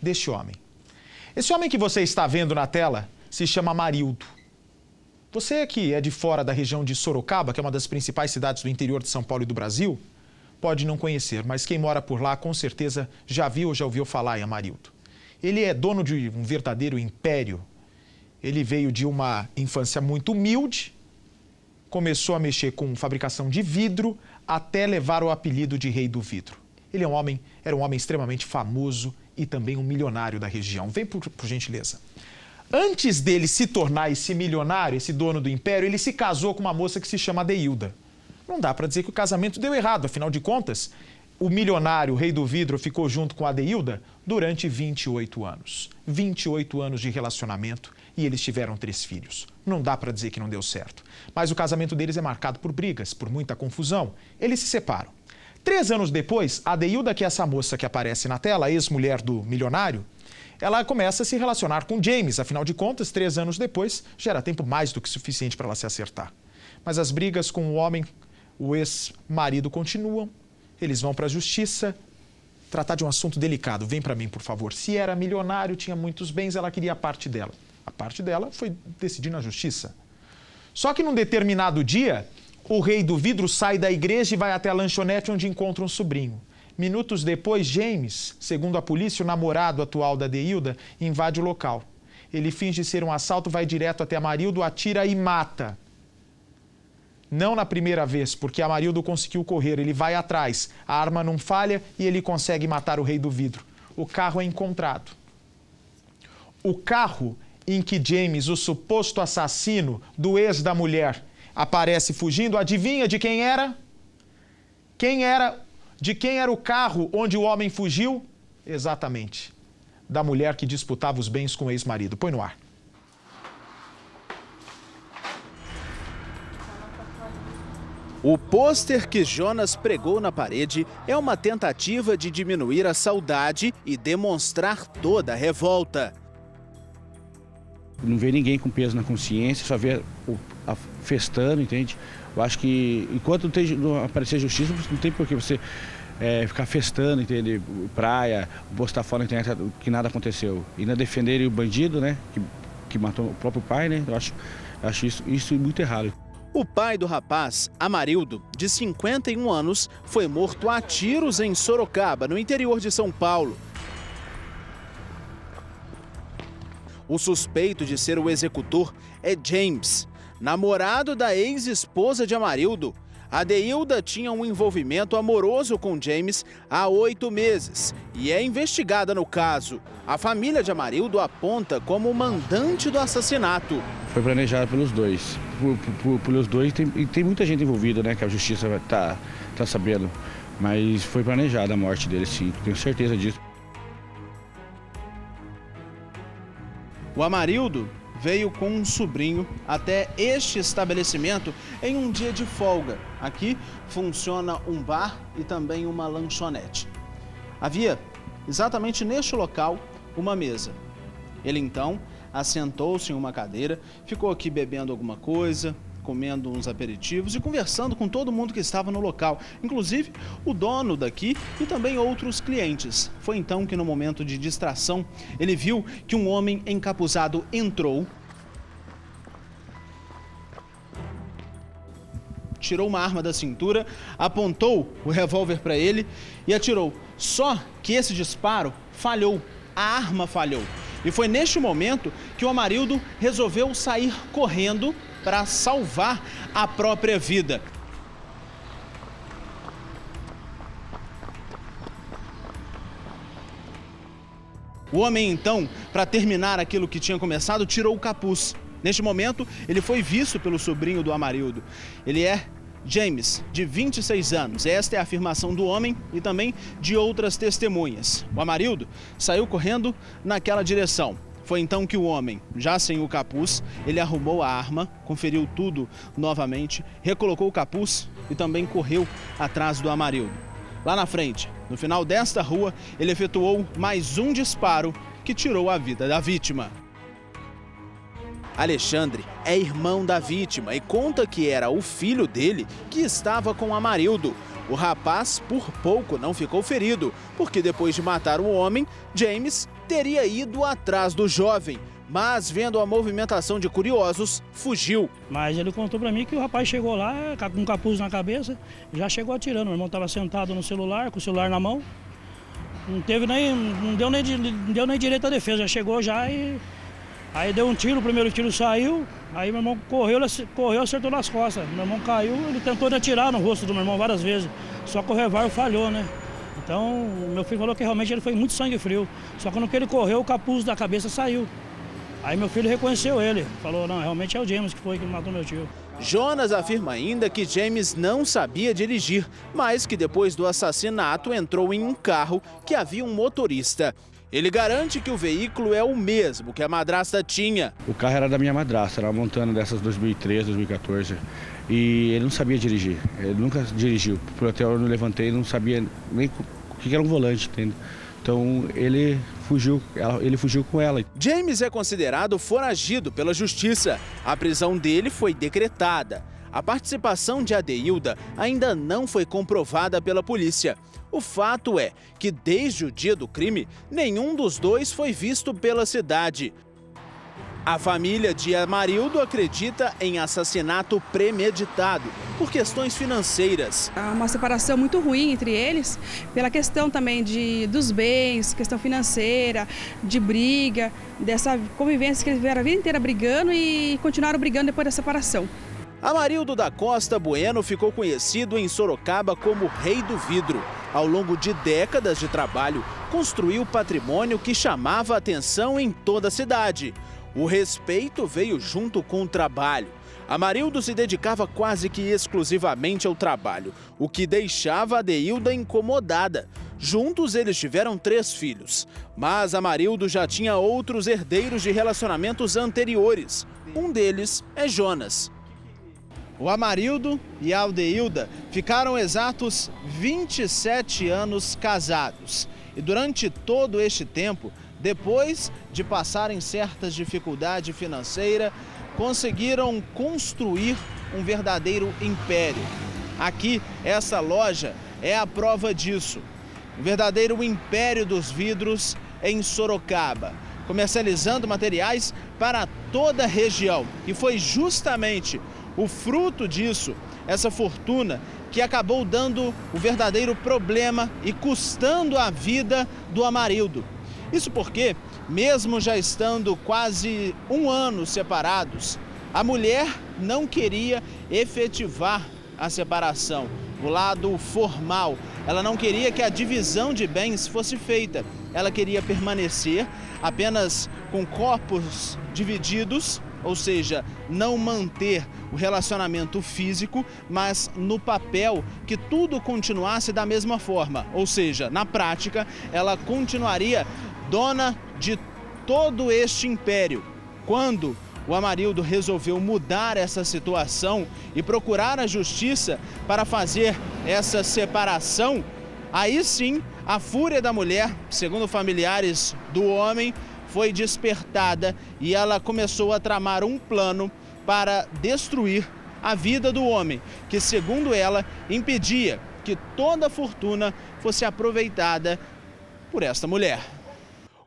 deste homem. Esse homem que você está vendo na tela se chama Amarildo. Você que é de fora da região de Sorocaba, que é uma das principais cidades do interior de São Paulo e do Brasil, pode não conhecer, mas quem mora por lá com certeza já viu ou já ouviu falar em Amarildo. Ele é dono de um verdadeiro império. Ele veio de uma infância muito humilde, começou a mexer com fabricação de vidro até levar o apelido de Rei do Vidro. Ele era um homem extremamente famoso e também um milionário da região. Vem por gentileza. Antes dele se tornar esse milionário, esse dono do império, ele se casou com uma moça que se chama Adeilda. Não dá para dizer que o casamento deu errado, afinal de contas, o milionário, o Rei do Vidro, ficou junto com a Adeilda durante 28 anos. 28 anos de relacionamento e eles tiveram 3 filhos. Não dá para dizer que não deu certo. Mas o casamento deles é marcado por brigas, por muita confusão. Eles se separam. 3 anos depois, a Adeilda, que é essa moça que aparece na tela, a ex-mulher do milionário, ela começa a se relacionar com James. Afinal de contas, 3 anos depois, já era tempo mais do que suficiente para ela se acertar. Mas as brigas com o homem, o ex-marido, continuam. Eles vão para a justiça tratar de um assunto delicado. Vem para mim, por favor. Se era milionário, tinha muitos bens, ela queria a parte dela. A parte dela foi decidir na justiça. Só que num determinado dia, o Rei do Vidro sai da igreja e vai até a lanchonete onde encontra um sobrinho. Minutos depois, James, segundo a polícia, o namorado atual da Adeilda, invade o local. Ele finge ser um assalto, vai direto até Amarildo, atira e mata. Não na primeira vez, porque Amarildo conseguiu correr, ele vai atrás. A arma não falha e ele consegue matar o Rei do Vidro. O carro é encontrado. O carro em que James, o suposto assassino do ex da mulher, aparece fugindo, adivinha de quem era? De quem era o carro onde o homem fugiu? Exatamente, da mulher que disputava os bens com o ex-marido. Põe no ar. O pôster que Jonas pregou na parede é uma tentativa de diminuir a saudade e demonstrar toda a revolta. Não vê ninguém com peso na consciência, só vê festando, entende? Eu acho que enquanto não aparecer justiça, não tem por que você ficar festando, entende? Praia, postar fora na internet que nada aconteceu. E ainda defender o bandido, né? Que matou o próprio pai, né? Eu acho isso muito errado. O pai do rapaz, Amarildo, de 51 anos, foi morto a tiros em Sorocaba, no interior de São Paulo. O suspeito de ser o executor é James, namorado da ex-esposa de Amarildo. A Adeilda tinha um envolvimento amoroso com James há 8 meses e é investigada no caso. A família de Amarildo aponta como o mandante do assassinato. Foi planejado pelos dois. Pelos dois tem muita gente envolvida, né? Que a justiça tá sabendo. Mas foi planejada a morte dele, sim. Tenho certeza disso. O Amarildo veio com um sobrinho até este estabelecimento em um dia de folga. Aqui funciona um bar e também uma lanchonete. Havia, exatamente neste local, uma mesa. Ele então assentou-se em uma cadeira, ficou aqui bebendo alguma coisa, comendo uns aperitivos e conversando com todo mundo que estava no local, inclusive o dono daqui e também outros clientes. Foi então que, no momento de distração, ele viu que um homem encapuzado entrou, tirou uma arma da cintura, apontou o revólver para ele e atirou. Só que esse disparo falhou, a arma falhou. E foi neste momento que o Amarildo resolveu sair correndo para salvar a própria vida. O homem, então, para terminar aquilo que tinha começado, tirou o capuz. Neste momento, ele foi visto pelo sobrinho do Amarildo. Ele é James, de 26 anos. Esta é a afirmação do homem e também de outras testemunhas. O Amarildo saiu correndo naquela direção. Foi então que o homem, já sem o capuz, ele arrumou a arma, conferiu tudo novamente, recolocou o capuz e também correu atrás do Amarildo. Lá na frente, no final desta rua, ele efetuou mais um disparo que tirou a vida da vítima. Alexandre é irmão da vítima e conta que era o filho dele que estava com Amarildo. O rapaz, por pouco, não ficou ferido, porque depois de matar o homem, James teria ido atrás do jovem, mas vendo a movimentação de curiosos, fugiu. Mas ele contou pra mim que o rapaz chegou lá com um capuz na cabeça, já chegou atirando. Meu irmão estava sentado no celular, com o celular na mão. Não deu nem direito à defesa, já chegou já e... Aí deu um tiro, o primeiro tiro saiu, aí meu irmão correu, acertou nas costas. Meu irmão caiu, ele tentou atirar no rosto do meu irmão várias vezes, só que o revólver falhou, né? Então, meu filho falou que realmente ele foi muito sangue frio, só que no que ele correu, o capuz da cabeça saiu. Aí meu filho reconheceu ele, falou, não, realmente é o James que foi que matou meu tio. Jonas afirma ainda que James não sabia dirigir, mas que depois do assassinato entrou em um carro que havia um motorista. Ele garante que o veículo é o mesmo que a madrasta tinha. O carro era da minha madrasta, era uma Montana dessas 2013, 2014. E ele não sabia dirigir, ele nunca dirigiu. Até eu não levantei, não sabia nem o que era um volante, entende? Então ele fugiu com ela. James é considerado foragido pela justiça. A prisão dele foi decretada. A participação de Adeilda ainda não foi comprovada pela polícia. O fato é que desde o dia do crime, nenhum dos dois foi visto pela cidade. A família de Amarildo acredita em assassinato premeditado por questões financeiras. Há uma separação muito ruim entre eles, pela questão também dos bens, questão financeira, de briga, dessa convivência que eles viveram a vida inteira brigando e continuaram brigando depois da separação. Amarildo da Costa Bueno ficou conhecido em Sorocaba como Rei do Vidro. Ao longo de décadas de trabalho, construiu patrimônio que chamava a atenção em toda a cidade. O respeito veio junto com o trabalho. Amarildo se dedicava quase que exclusivamente ao trabalho, o que deixava Adeilda incomodada. Juntos eles tiveram 3 filhos, mas Amarildo já tinha outros herdeiros de relacionamentos anteriores. Um deles é Jonas. O Amarildo e a Adeilda ficaram exatos 27 anos casados. E durante todo este tempo, depois de passarem certas dificuldades financeiras, conseguiram construir um verdadeiro império. Aqui, essa loja é a prova disso. O verdadeiro império dos vidros em Sorocaba, comercializando materiais para toda a região. E foi justamente o fruto disso, essa fortuna, que acabou dando o verdadeiro problema e custando a vida do Amarildo. Isso porque, mesmo já estando quase 1 ano separados, a mulher não queria efetivar a separação, o lado formal. Ela não queria que a divisão de bens fosse feita. Ela queria permanecer apenas com corpos divididos, ou seja, não manter o relacionamento físico, mas no papel que tudo continuasse da mesma forma. Ou seja, na prática, ela continuaria dona de todo este império. Quando o Amarildo resolveu mudar essa situação e procurar a justiça para fazer essa separação, aí sim a fúria da mulher, segundo familiares do homem, foi despertada e ela começou a tramar um plano para destruir a vida do homem, que, segundo ela, impedia que toda a fortuna fosse aproveitada por esta mulher.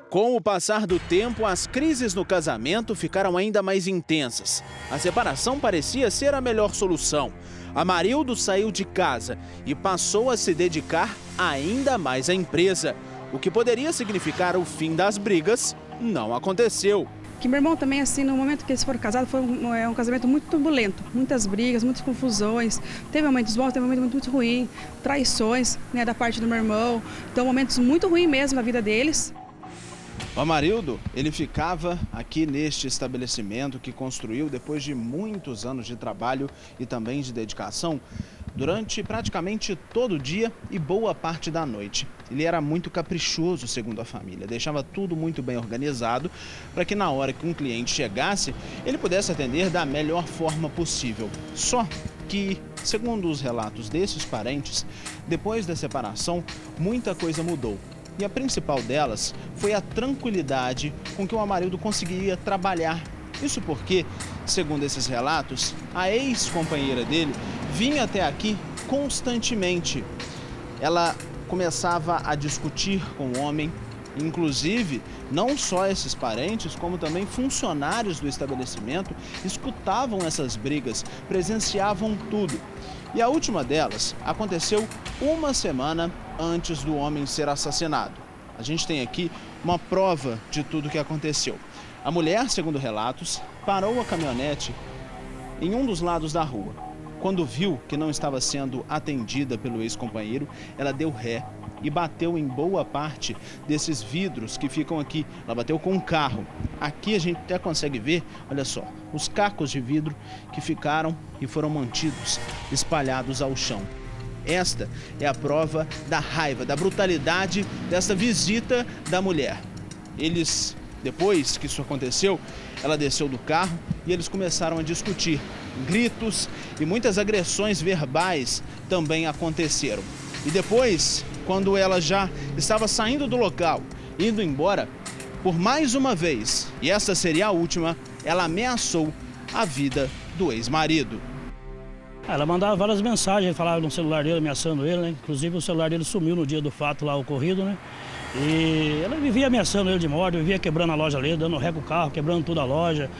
Com o passar do tempo, as crises no casamento ficaram ainda mais intensas. A separação parecia ser a melhor solução. Amarildo saiu de casa e passou a se dedicar ainda mais à empresa. O que poderia significar o fim das brigas não aconteceu. Que meu irmão também, assim, no momento que eles foram casados, foi um casamento muito turbulento. Muitas brigas, muitas confusões. Teve momentos bons, teve momentos muito ruins. Traições, né, da parte do meu irmão. Então, momentos muito ruins mesmo na vida deles. O Amarildo, ele ficava aqui neste estabelecimento que construiu depois de muitos anos de trabalho e também de dedicação, durante praticamente todo o dia e boa parte da noite. Ele era muito caprichoso, segundo a família, deixava tudo muito bem organizado para que na hora que um cliente chegasse, ele pudesse atender da melhor forma possível. Só que, segundo os relatos desses parentes, depois da separação, muita coisa mudou. E a principal delas foi a tranquilidade com que o Amarildo conseguia trabalhar. Isso porque, segundo esses relatos, a ex-companheira dele vinha até aqui constantemente. Ela começava a discutir com o homem, inclusive não só esses parentes, como também funcionários do estabelecimento escutavam essas brigas, presenciavam tudo. E a última delas aconteceu uma semana antes do homem ser assassinado. A gente tem aqui uma prova de tudo que aconteceu. A mulher, segundo relatos, parou a caminhonete em um dos lados da rua. Quando viu que não estava sendo atendida pelo ex-companheiro, ela deu ré e bateu em boa parte desses vidros que ficam aqui. Ela bateu com um carro. Aqui a gente até consegue ver, olha só, os cacos de vidro que ficaram e foram mantidos, espalhados ao chão. Esta é a prova da raiva, da brutalidade dessa visita da mulher. Eles, depois que isso aconteceu, ela desceu do carro e eles começaram a discutir. Gritos e muitas agressões verbais também aconteceram. E depois, quando ela já estava saindo do local, indo embora, por mais uma vez, e essa seria a última, ela ameaçou a vida do ex-marido. Ela mandava várias mensagens, falava no celular dele, ameaçando ele, né? Inclusive o celular dele sumiu no dia do fato lá ocorrido, né? E ela vivia ameaçando ele de morte, vivia quebrando a loja dele, dando ré com o carro, quebrando toda a loja.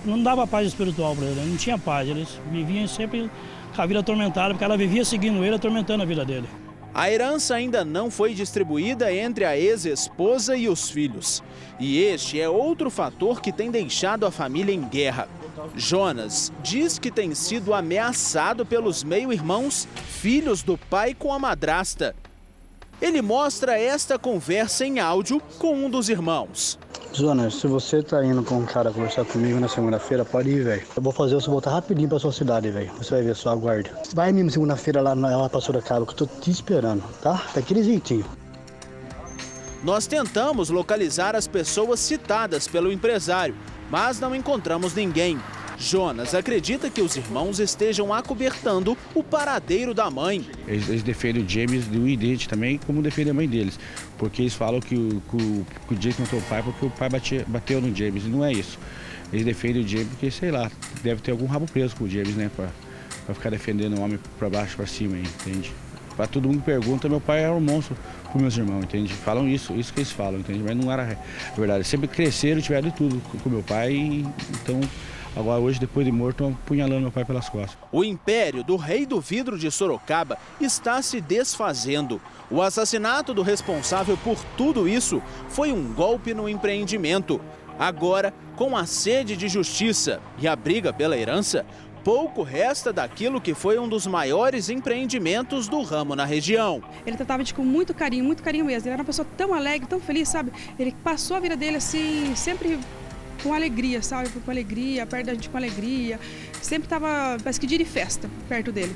Não dava paz espiritual para ele, não tinha paz. Eles viviam sempre com a vida atormentada, porque ela vivia seguindo ele, atormentando a vida dele. A herança ainda não foi distribuída entre a ex-esposa e os filhos. E este é outro fator que tem deixado a família em guerra. Jonas diz que tem sido ameaçado pelos meio-irmãos, filhos do pai com a madrasta. Ele mostra esta conversa em áudio com um dos irmãos. Jonas, se você tá indo com um cara conversar comigo na segunda-feira, pode ir, velho. Eu vou fazer você voltar rapidinho pra sua cidade, velho. Você vai ver, só aguarde. Vai mesmo segunda-feira lá pra Sorocaba, que eu tô te esperando, tá? Daquele jeitinho. Nós tentamos localizar as pessoas citadas pelo empresário, mas não encontramos ninguém. Jonas acredita que os irmãos estejam acobertando o paradeiro da mãe. Eles defendem o James do idente também, como defendem a mãe deles. Porque eles falam que o James matou o pai porque o pai bateu no James. E não é isso. Eles defendem o James porque, sei lá, deve ter algum rabo preso com o James, né? Pra ficar defendendo o homem pra baixo, pra cima, entende? Pra todo mundo que pergunta, meu pai era um monstro pros meus irmãos, entende? Falam isso que eles falam, entende? Mas não era verdade. Eles sempre cresceram e tiveram de tudo com meu pai, então... Agora hoje, depois de morto, estão apunhalando meu pai pelas costas. O império do rei do vidro de Sorocaba está se desfazendo. O assassinato do responsável por tudo isso foi um golpe no empreendimento. Agora, com a sede de justiça e a briga pela herança, pouco resta daquilo que foi um dos maiores empreendimentos do ramo na região. Ele tratava a gente com muito carinho mesmo. Ele era uma pessoa tão alegre, tão feliz, sabe? Ele passou a vida dele assim, sempre... com alegria, sabe? Com alegria, perto da gente com alegria. Sempre estava, parece que dia de festa, perto dele.